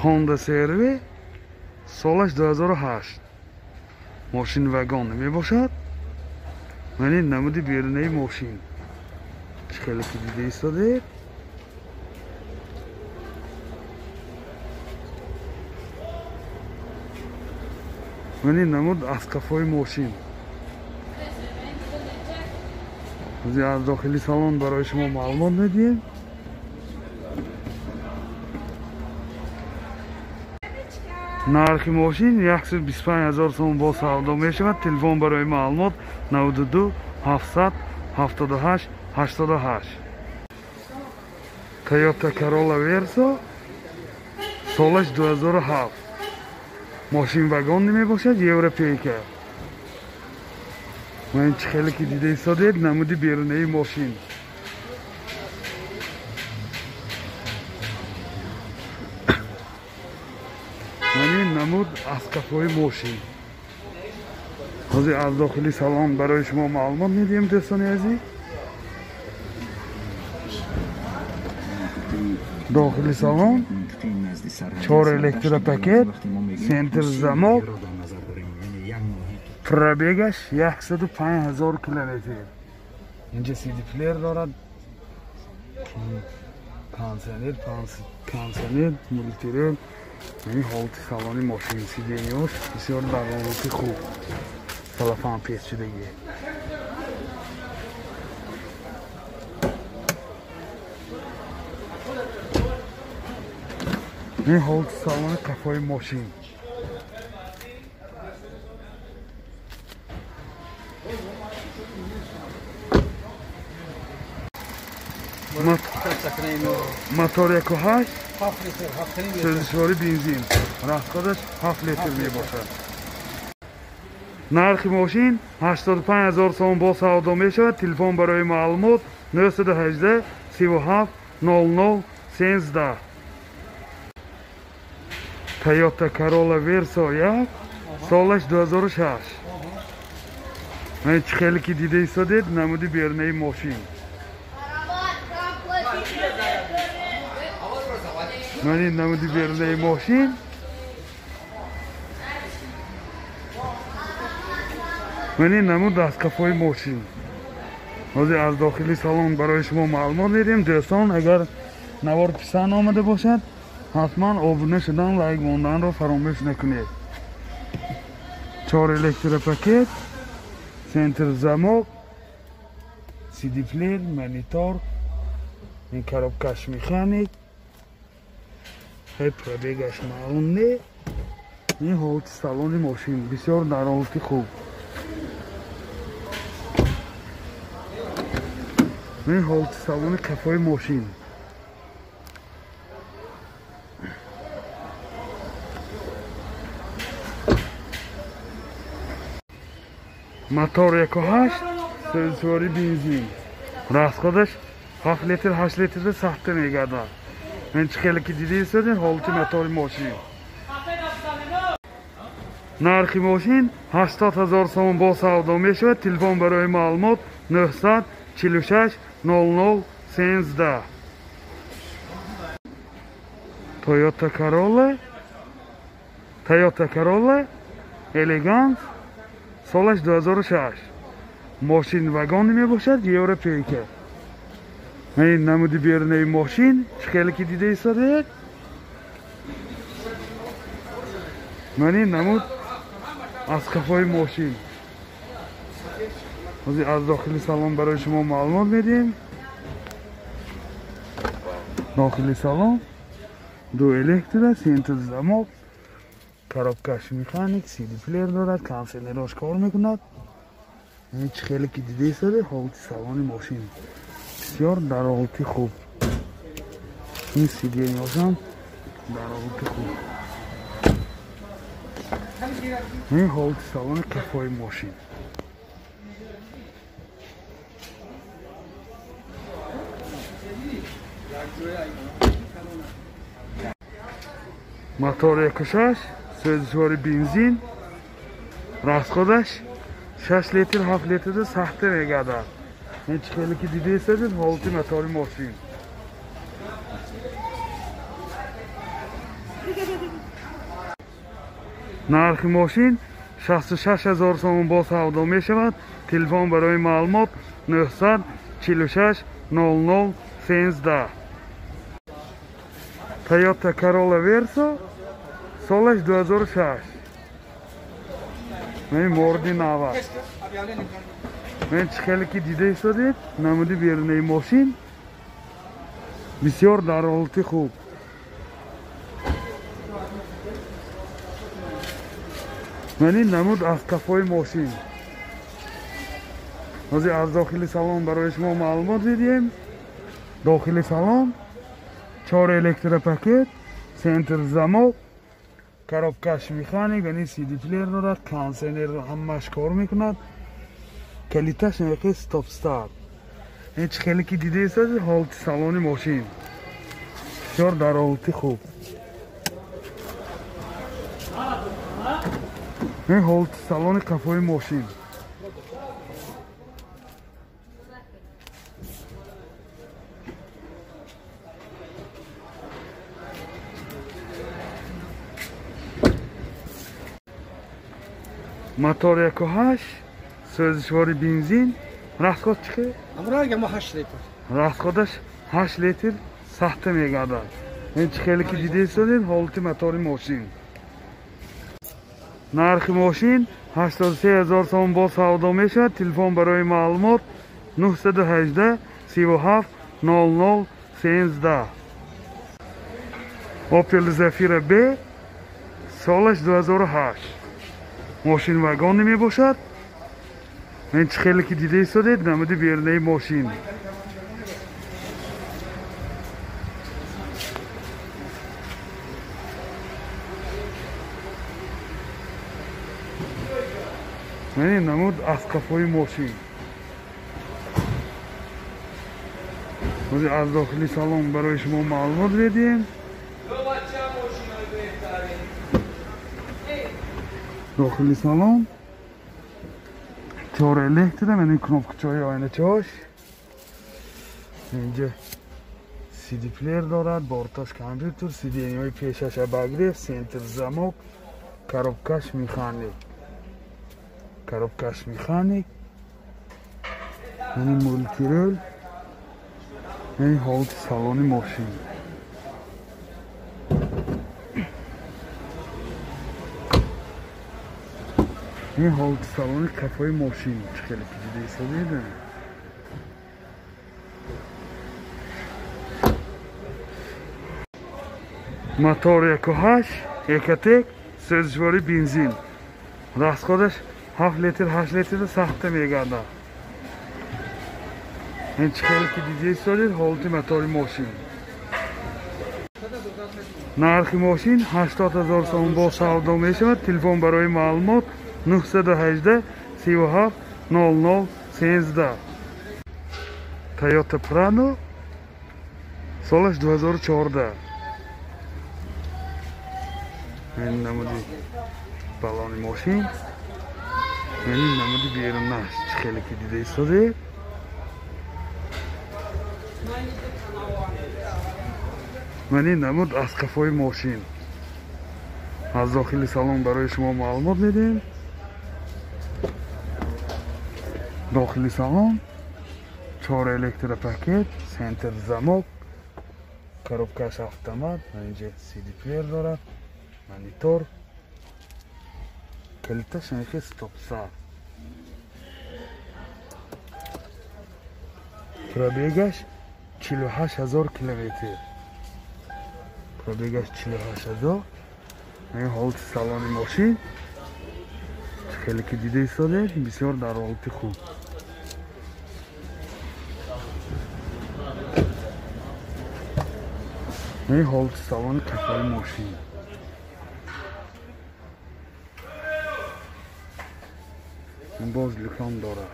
Honda CR-V سالش 2008 ماشین وگان می باشد. من این نمود بیرونی ماشین خیلی که دیده ایستاده. من این نمود اسقفای ماشین. از داخلی سالن برای شما معلومات میدیم. نرخ ماشین 125,000 سوم با سودا می شود. تلفن برای معلومات 92 700 78 88. تویوتا کرولا ورسو سالش 2007 ماشین وگان نمی باشد. یوروپیکه. من خیلی که دیده ایستادید نمودی بیرونی ماشین. من این نمود اسقفای ماشین. از داخلی سالن برای شما معلومات میدیم دوستان عزیز. داخلی سالن 4 الکترو پاکت، سنتر زماک، پرابیگش 105,000 کیلومتر. اینجا سی دی پلیر دارد، پانسنر مولتیرل. این حالت سالانی ماشین سی دی نیوش بسیار در حالت خوب تلفن پیش شدگی. این حالت سالان قفای ماشین. موتور 1.8 سرزشواری بنزین رفتارش 7 لیتر می باشد. نرخ ماشین 85,000 سوم با سودا می شود. تلفن برای معلومات 918 37 00 13. تویوتا کرولا ورسو 1 سالش 2006. من خیلی که دیده ایستادید نمودی بیرونی ماشین. من این نمودی بیرونی ماشین. من این نمود اسقفای ماشین. از داخلی سالن برای شما معلومات میدیم. دوستان اگر نوار پسند آمده باشد حتما آبونه شدن لایک ماندن را فراموش نکنید. 4 الکترو پاکت، سنتر زماک، سی دی پلیر، مانیتور، این کارابکش میخانیک. پرابیگش معلوم نه. این حالت سالن ماشین بسیار در حالت خوب. این حالت سالن کفای ماشین. موتور 1.8 سرزشواری بنزین راسخودش 7 لیتر 8 لیتر سخته میگردد. این خیلی که دیده ایستادین حالت موتور ماشین. نرخ ماشین 80,000 سوم با سودا می شود. تلفن برای معلومات 946 00 13. تویوتا کرولا الگانس سالش 2006 ماشین وگان می باشد. یوروپیکه. این نمودی بیرونی ماشین خیلی که دیده ایستاده. من این نمود اسقفای ماشین. از داخلی سالن برای شما معلومات میدیم. داخلی سالن 2 الکترو، سنتر زماک، کارابکش میخانیک، سی دی پلیر دارد، کانسلراش کار میکند. این خیلی که دیده ایستاده حالت سالن ماشین بسیار در حالت خوب. این سی دی نیوش هم در حالت خوب. این حالت سالن کفای ماشین. موتور 1.6 سرزشواری بنزین راسخودش 6 لیتر 7 لیتر سخته میگردد. این خیلی که دیده ایستادید حالت موتور ماشین. нархи мошин 66000 сомон бо савдо мешавад. Телефон барои маълумот 946 00 13. Toyota Corolla Verso солаш 2006. Мен морди нава. Мен хеле ки дида истодед, намуди бернаи мошин. Бисёр дар ҳолати хуб. Мани намуд аз кафои мошин. ҳозир аз дохили салон барои шумо маълумот дидем. дохили салон 4 электропакет, центр замок, коробкаш механик, яъни CD плеер дорад, кондиционер ҳамааш кор мекунад. калиташ навеқи стоп старт. ин чӣ хеле ки дида истад ҳолати салони мошин. бисёр дар ҳолати хуб. ин ҳолати салони қафои мошин. мотор 1.8 сӯзишвори бензин. расход чӣ хел? амроҳ ма 8 литр. расходаш 8 литр сахта мегардад. ин чӣ хеле ки дида истодед ҳолати мотори мошин. нархи мошин 83000 сомон бо савдо мешавад. телефон барои маълумот 918 37 00 13. Opel Zafira B солаш 2008. мошин вагони мебошад. ин чӣ хеле ки дида истодед намуди бернаи мошин. ин намуд аз қафои мошин. ҳозир аз дохили салон барои шумо маълумот дидем. дохили салон 4 электро, яъни кнопкачои ойначош. инҷа CD плеер дорад, борташ компютер, сиденияи пешаша багриф, центр замок, коробкаш механик. коробкаш механик. яъни мултирол. ин ҳолати салони мошин. ин ҳолати салони қафои мошин. чӣ хеле ки дида истодед. мотор 1.8 экотек сӯзишвори бензин. расходаш 7 литр 8 литр сахта мегардад. ин чӣ хеле ки дида истодед ҳолати мотори мошин. нархи мошин 80000 сомон бо савдо мешавад. телефон барои маълумот 918 37 00 13. Toyota Prado солаш 2014. ин намуди балони мошин. ин намуди берунаш. чӣ хеле ки дида истодед. ин намуд аз қафои мошин. аз дохили салон барои шумо маълумот медиҳем. дохили салон 4 электропакет, центр замок, коробкаш автомат, инҷа CD плеер дорад, монитор, калиташ навеқи стоп старт. пробегаш 48000 километр. пробегаш 48000. ин ҳолати салони мошин. чӣ хеле ки дида истодед бисёр дар ҳолати хуб. ин ҳолати салони қафои мошин. ин боз лукам дорад.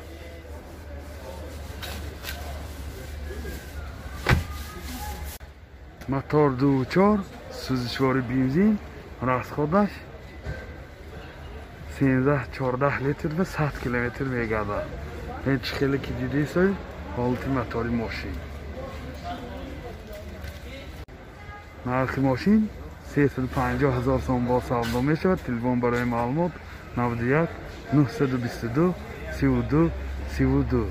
мотор 2.4 сӯзишвори бензин. расходаш 13-14 литр ва 100 километр мегардад. ин чӣ хеле ки дида истодед ҳолати мотори мошин. нархи мошин 350,000 so'm bor savdo میشود. تلفن برای معلومات 91 922 32 32